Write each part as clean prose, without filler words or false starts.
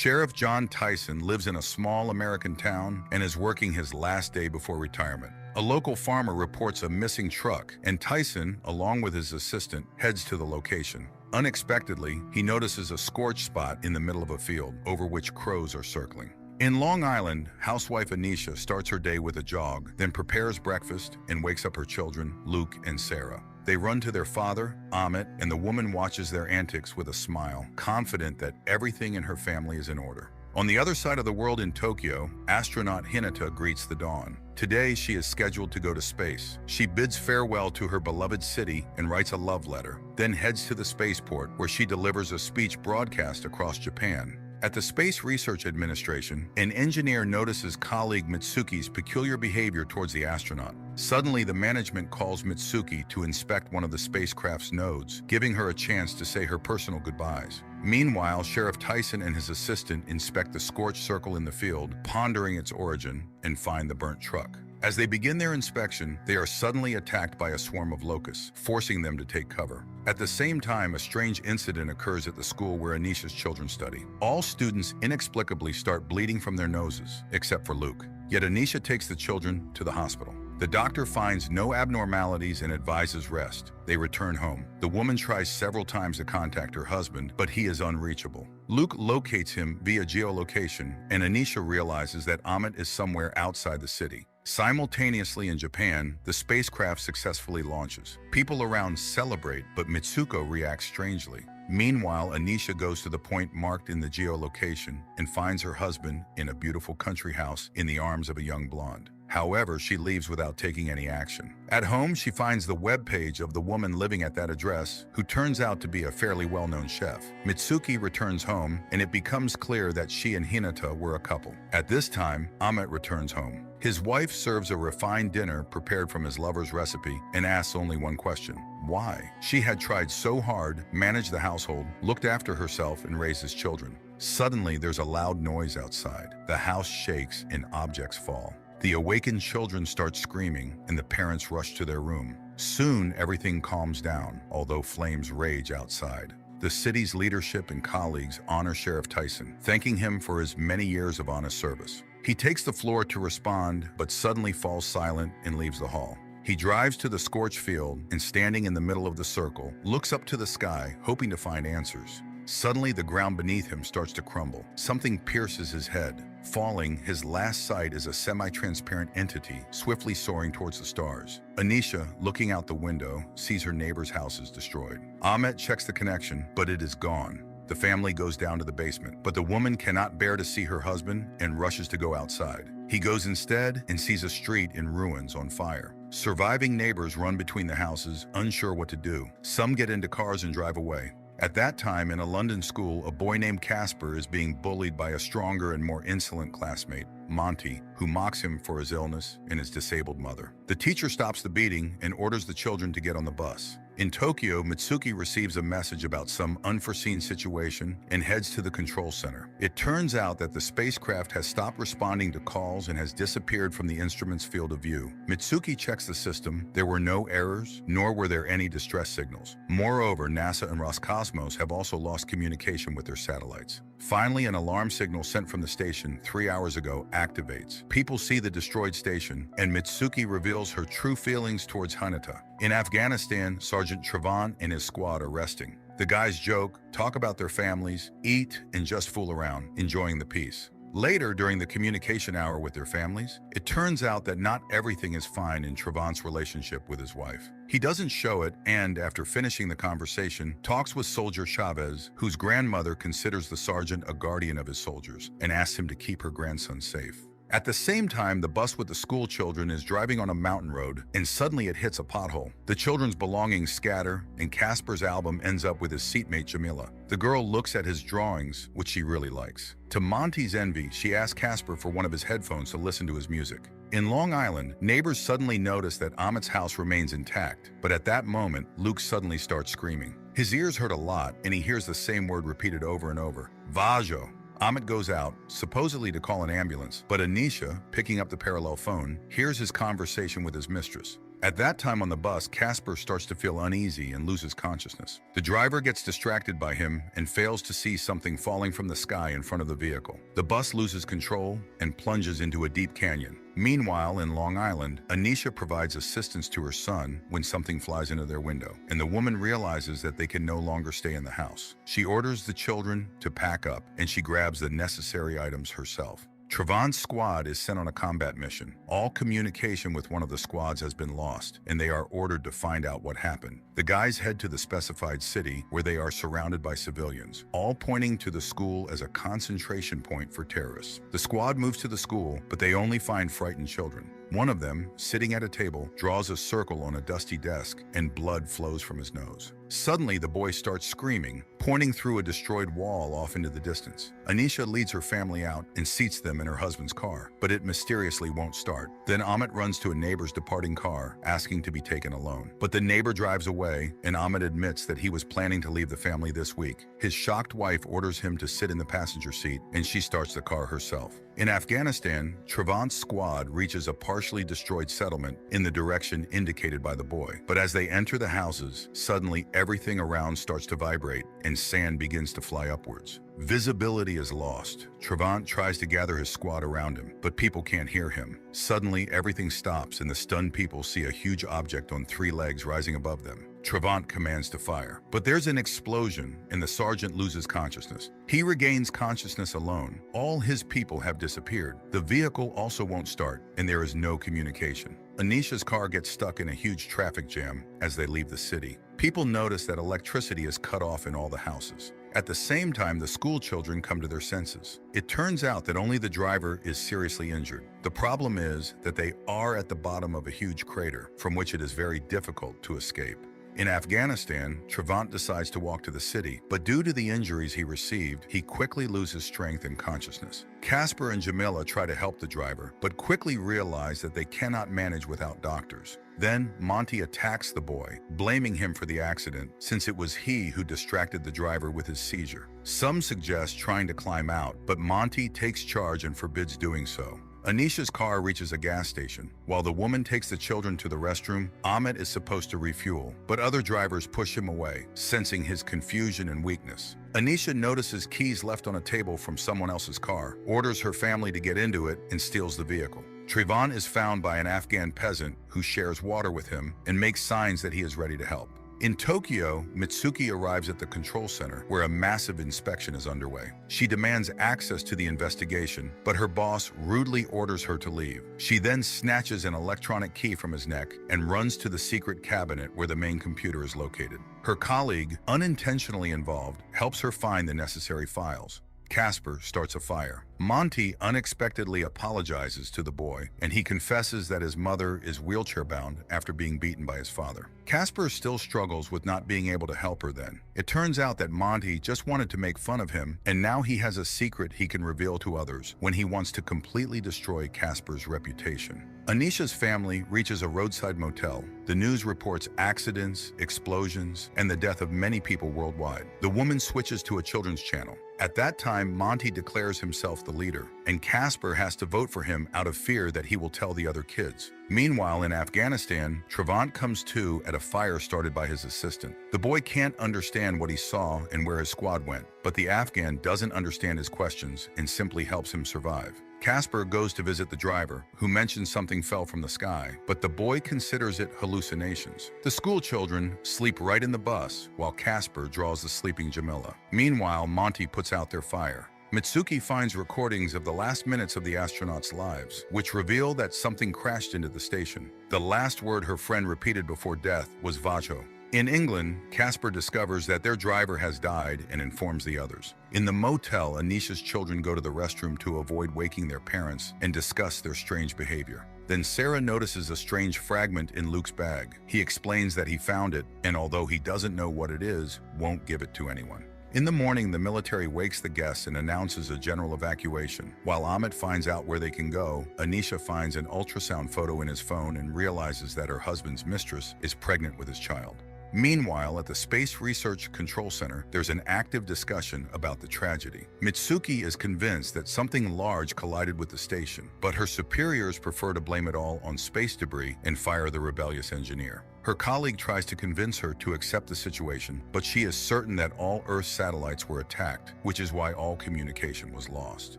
Sheriff John Tyson lives in a small American town and is working his last day before retirement. A local farmer reports a missing truck, and Tyson, along with his assistant, heads to the location. Unexpectedly, he notices a scorched spot in the middle of a field over which crows are circling. In Long Island, housewife Anisha starts her day with a jog, then prepares breakfast and wakes up her children, Luke and Sarah. They run to their father, Amit, and the woman watches their antics with a smile, confident that everything in her family is in order. On the other side of the world in Tokyo, astronaut Hinata greets the dawn. Today, she is scheduled to go to space. She bids farewell to her beloved city and writes a love letter, then heads to the spaceport where she delivers a speech broadcast across Japan. At the Space Research Administration, an engineer notices colleague Mitsuki's peculiar behavior towards the astronaut. Suddenly, the management calls Mitsuki to inspect one of the spacecraft's nodes, giving her a chance to say her personal goodbyes. Meanwhile, Sheriff Tyson and his assistant inspect the scorched circle in the field, pondering its origin, and find the burnt truck. As they begin their inspection, they are suddenly attacked by a swarm of locusts, forcing them to take cover. At the same time, a strange incident occurs at the school where Anisha's children study. All students inexplicably start bleeding from their noses, except for Luke. Yet Anisha takes the children to the hospital. The doctor finds no abnormalities and advises rest. They return home. The woman tries several times to contact her husband, but he is unreachable. Luke locates him via geolocation, and Anisha realizes that Amit is somewhere outside the city. Simultaneously in Japan, the spacecraft successfully launches. People around celebrate, but Mitsuko reacts strangely. Meanwhile, Anisha goes to the point marked in the geolocation and finds her husband in a beautiful country house in the arms of a young blonde. However, she leaves without taking any action. At home, she finds the webpage of the woman living at that address, who turns out to be a fairly well-known chef. Mitsuki returns home, and it becomes clear that she and Hinata were a couple. At this time, Amit returns home. His wife serves a refined dinner prepared from his lover's recipe and asks only one question: why? She had tried so hard, managed the household, looked after herself, and raised his children. Suddenly, there's a loud noise outside. The house shakes and objects fall. The awakened children start screaming, and the parents rush to their room. Soon, everything calms down, although flames rage outside. The city's leadership and colleagues honor Sheriff Tyson, thanking him for his many years of honest service. He takes the floor to respond, but suddenly falls silent and leaves the hall. He drives to the scorched field and, standing in the middle of the circle, looks up to the sky, hoping to find answers. Suddenly, the ground beneath him starts to crumble. Something pierces his head. Falling, his last sight is a semi-transparent entity swiftly soaring towards the stars. Anisha, looking out the window, sees her neighbor's house is destroyed. Ahmet checks the connection, but it is gone. The family goes down to the basement, but the woman cannot bear to see her husband and rushes to go outside. He goes instead and sees a street in ruins on fire. Surviving neighbors run between the houses, unsure what to do. Some get into cars and drive away. At that time, in a London school, a boy named Casper is being bullied by a stronger and more insolent classmate, Monty, who mocks him for his illness and his disabled mother. The teacher stops the beating and orders the children to get on the bus. In Tokyo, Mitsuki receives a message about some unforeseen situation and heads to the control center. It turns out that the spacecraft has stopped responding to calls and has disappeared from the instrument's field of view. Mitsuki checks the system. There were no errors, nor were there any distress signals. Moreover, NASA and Roscosmos have also lost communication with their satellites. Finally, an alarm signal sent from the station 3 hours ago activates. People see the destroyed station, and Mitsuki reveals her true feelings towards Hinata. In Afghanistan, Sergeant Trevon and his squad are resting. The guys joke, talk about their families, eat, and just fool around, enjoying the peace. Later, during the communication hour with their families, it turns out that not everything is fine in Trevon's relationship with his wife. He doesn't show it and, after finishing the conversation, talks with Soldier Chavez, whose grandmother considers the sergeant a guardian of his soldiers and asks him to keep her grandson safe. At the same time, the bus with the school children is driving on a mountain road, and suddenly it hits a pothole. The children's belongings scatter, and Casper's album ends up with his seatmate Jamila. The girl looks at his drawings, which she really likes. To Monty's envy, she asks Casper for one of his headphones to listen to his music. In Long Island, neighbors suddenly notice that Amit's house remains intact, but at that moment, Luke suddenly starts screaming. His ears hurt a lot, and he hears the same word repeated over and over: Vajo. Amit goes out, supposedly to call an ambulance, but Anisha, picking up the parallel phone, hears his conversation with his mistress. At that time on the bus, Casper starts to feel uneasy and loses consciousness. The driver gets distracted by him and fails to see something falling from the sky in front of the vehicle. The bus loses control and plunges into a deep canyon. Meanwhile, in Long Island, Anisha provides assistance to her son when something flies into their window, and the woman realizes that they can no longer stay in the house. She orders the children to pack up, and she grabs the necessary items herself. Trevant's squad is sent on a combat mission. All communication with one of the squads has been lost, and they are ordered to find out what happened. The guys head to the specified city, where they are surrounded by civilians, all pointing to the school as a concentration point for terrorists. The squad moves to the school, but they only find frightened children. One of them, sitting at a table, draws a circle on a dusty desk, and blood flows from his nose. Suddenly, the boy starts screaming, pointing through a destroyed wall off into the distance. Anisha leads her family out and seats them in her husband's car, but it mysteriously won't start. Then Amit runs to a neighbor's departing car, asking to be taken alone. But the neighbor drives away, and Amit admits that he was planning to leave the family this week. His shocked wife orders him to sit in the passenger seat, and she starts the car herself. In Afghanistan, Trevant's squad reaches a partially destroyed settlement in the direction indicated by the boy. But as they enter the houses, suddenly everything around starts to vibrate and sand begins to fly upwards. Visibility is lost. Trevant tries to gather his squad around him, but people can't hear him. Suddenly, everything stops and the stunned people see a huge object on 3 legs rising above them. Trevant commands to fire, but there's an explosion and the sergeant loses consciousness. He regains consciousness alone. All his people have disappeared. The vehicle also won't start, and there is no communication. Anisha's car gets stuck in a huge traffic jam as they leave the city. People notice that electricity is cut off in all the houses. At the same time, the school children come to their senses. It turns out that only the driver is seriously injured. The problem is that they are at the bottom of a huge crater from which it is very difficult to escape. In Afghanistan, Trevant decides to walk to the city, but due to the injuries he received, he quickly loses strength and consciousness. Casper and Jamila try to help the driver, but quickly realize that they cannot manage without doctors. Then, Monty attacks the boy, blaming him for the accident since it was he who distracted the driver with his seizure. Some suggest trying to climb out, but Monty takes charge and forbids doing so. Anisha's car reaches a gas station. While the woman takes the children to the restroom, Amit is supposed to refuel, but other drivers push him away, sensing his confusion and weakness. Anisha notices keys left on a table from someone else's car, orders her family to get into it, and steals the vehicle. Trevant is found by an Afghan peasant who shares water with him and makes signs that he is ready to help. In Tokyo, Mitsuki arrives at the control center where a massive inspection is underway. She demands access to the investigation, but her boss rudely orders her to leave. She then snatches an electronic key from his neck and runs to the secret cabinet where the main computer is located. Her colleague, unintentionally involved, helps her find the necessary files. Casper starts a fire. Monty unexpectedly apologizes to the boy, and he confesses that his mother is wheelchair-bound after being beaten by his father. Casper still struggles with not being able to help her then. It turns out that Monty just wanted to make fun of him, and now he has a secret he can reveal to others when he wants to completely destroy Casper's reputation. Anisha's family reaches a roadside motel. The news reports accidents, explosions, and the death of many people worldwide. The woman switches to a children's channel. At that time, Monty declares himself the leader, and Casper has to vote for him out of fear that he will tell the other kids. Meanwhile, in Afghanistan, Trevant comes to at a fire started by his assistant. The boy can't understand what he saw and where his squad went, but the Afghan doesn't understand his questions and simply helps him survive. Casper goes to visit the driver, who mentions something fell from the sky, but the boy considers it hallucinations. The school children sleep right in the bus, while Casper draws the sleeping Jamila. Meanwhile, Monty puts out their fire. Mitsuki finds recordings of the last minutes of the astronauts' lives, which reveal that something crashed into the station. The last word her friend repeated before death was Vajo. In England, Casper discovers that their driver has died and informs the others. In the motel, Anisha's children go to the restroom to avoid waking their parents and discuss their strange behavior. Then Sarah notices a strange fragment in Luke's bag. He explains that he found it, and although he doesn't know what it is, won't give it to anyone. In the morning, the military wakes the guests and announces a general evacuation. While Amit finds out where they can go, Anisha finds an ultrasound photo in his phone and realizes that her husband's mistress is pregnant with his child. Meanwhile, at the Space Research Control Center, there's an active discussion about the tragedy. Mitsuki is convinced that something large collided with the station, but her superiors prefer to blame it all on space debris and fire the rebellious engineer. Her colleague tries to convince her to accept the situation, but she is certain that all Earth satellites were attacked, which is why all communication was lost.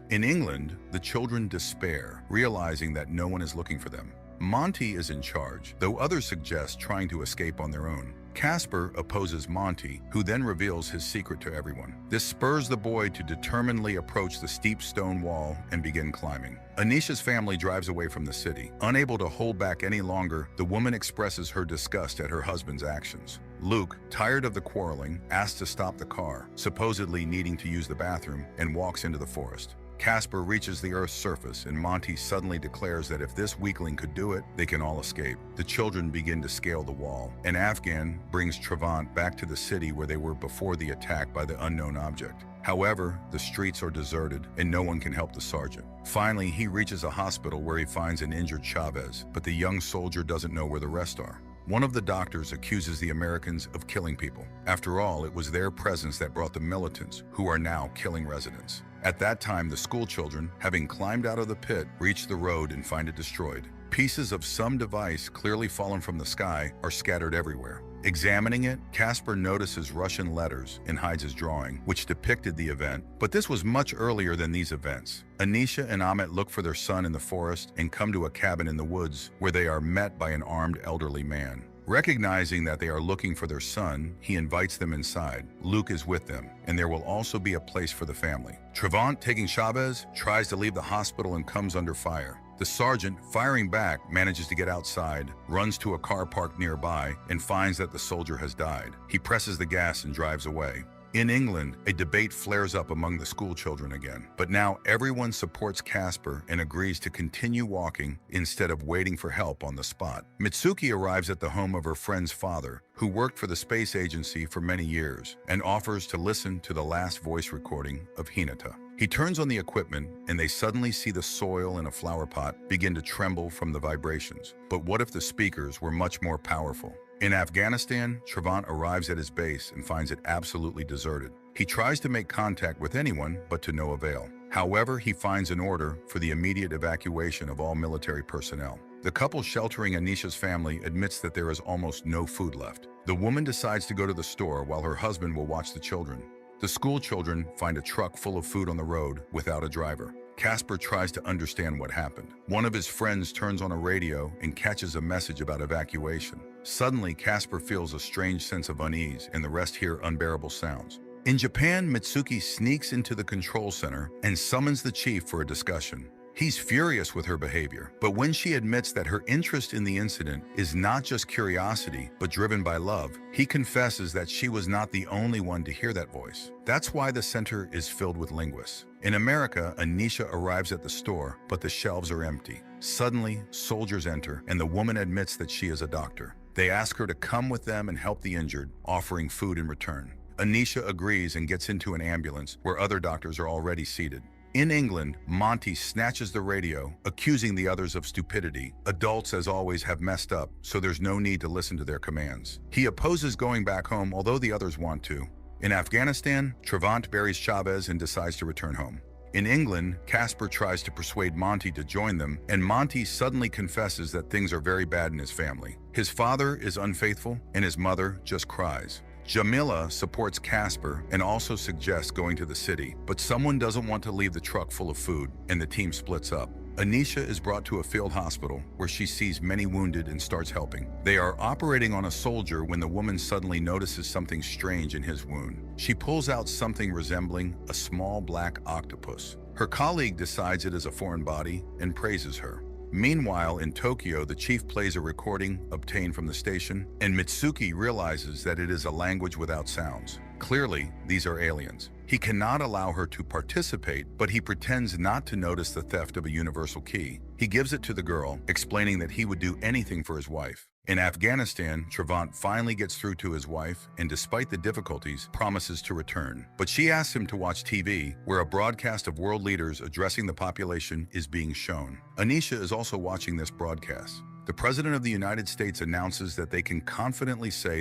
In England, the children despair, realizing that no one is looking for them. Monty is in charge, though others suggest trying to escape on their own. Casper opposes Monty, who then reveals his secret to everyone. This spurs the boy to determinedly approach the steep stone wall and begin climbing. Anisha's family drives away from the city. Unable to hold back any longer, the woman expresses her disgust at her husband's actions. Luke, tired of the quarreling, asks to stop the car, supposedly needing to use the bathroom, and walks into the forest. Casper reaches the Earth's surface, and Monty suddenly declares that if this weakling could do it, they can all escape. The children begin to scale the wall, and Afghan brings Trevant back to the city where they were before the attack by the unknown object. However, the streets are deserted, and no one can help the sergeant. Finally, he reaches a hospital where he finds an injured Chavez, but the young soldier doesn't know where the rest are. One of the doctors accuses the Americans of killing people. After all, it was their presence that brought the militants, who are now killing residents. At that time, the school children, having climbed out of the pit, reach the road and find it destroyed. Pieces of some device, clearly fallen from the sky, are scattered everywhere. Examining it, Casper notices Russian letters and hides his drawing, which depicted the event, but this was much earlier than these events. Anisha and Amit look for their son in the forest and come to a cabin in the woods, where they are met by an armed elderly man. Recognizing that they are looking for their son, he invites them inside. Luke is with them, and there will also be a place for the family. Trevant, taking Chavez, tries to leave the hospital and comes under fire. The sergeant, firing back, manages to get outside, runs to a car parked nearby, and finds that the soldier has died. He presses the gas and drives away. In England, a debate flares up among the school children again, but now everyone supports Casper and agrees to continue walking instead of waiting for help on the spot. Mitsuki arrives at the home of her friend's father, who worked for the space agency for many years, and offers to listen to the last voice recording of Hinata. He turns on the equipment, and they suddenly see the soil in a flower pot begin to tremble from the vibrations. But what if the speakers were much more powerful? In Afghanistan, Trevant arrives at his base and finds it absolutely deserted. He tries to make contact with anyone, but to no avail. However, he finds an order for the immediate evacuation of all military personnel. The couple sheltering Anisha's family admits that there is almost no food left. The woman decides to go to the store while her husband will watch the children. The school children find a truck full of food on the road without a driver. Casper tries to understand what happened. One of his friends turns on a radio and catches a message about evacuation. Suddenly, Casper feels a strange sense of unease, and the rest hear unbearable sounds. In Japan, Mitsuki sneaks into the control center and summons the chief for a discussion. He's furious with her behavior, but when she admits that her interest in the incident is not just curiosity, but driven by love, he confesses that she was not the only one to hear that voice. That's why the center is filled with linguists. In America, Anisha arrives at the store, but the shelves are empty. Suddenly, soldiers enter, and the woman admits that she is a doctor. They ask her to come with them and help the injured, offering food in return. Anisha agrees and gets into an ambulance where other doctors are already seated. In England, Monty snatches the radio, accusing the others of stupidity. Adults, as always, have messed up, so there's no need to listen to their commands. He opposes going back home, although the others want to. In Afghanistan, Trevant buries Chavez and decides to return home. In England, Casper tries to persuade Monty to join them, and Monty suddenly confesses that things are very bad in his family. His father is unfaithful, and his mother just cries. Jamila supports Casper and also suggests going to the city, but someone doesn't want to leave the truck full of food, and the team splits up. Anisha is brought to a field hospital where she sees many wounded and starts helping. They are operating on a soldier when the woman suddenly notices something strange in his wound. She pulls out something resembling a small black octopus. Her colleague decides it is a foreign body and praises her. Meanwhile, in Tokyo, the chief plays a recording obtained from the station, and Mitsuki realizes that it is a language without sounds. Clearly, these are aliens. He cannot allow her to participate, but he pretends not to notice the theft of a universal key. He gives it to the girl, explaining that he would do anything for his wife. In Afghanistan, Trevant finally gets through to his wife and, despite the difficulties, promises to return. But she asks him to watch TV, where a broadcast of world leaders addressing the population is being shown. Anisha is also watching this broadcast. The President of the United States announces that they can confidently say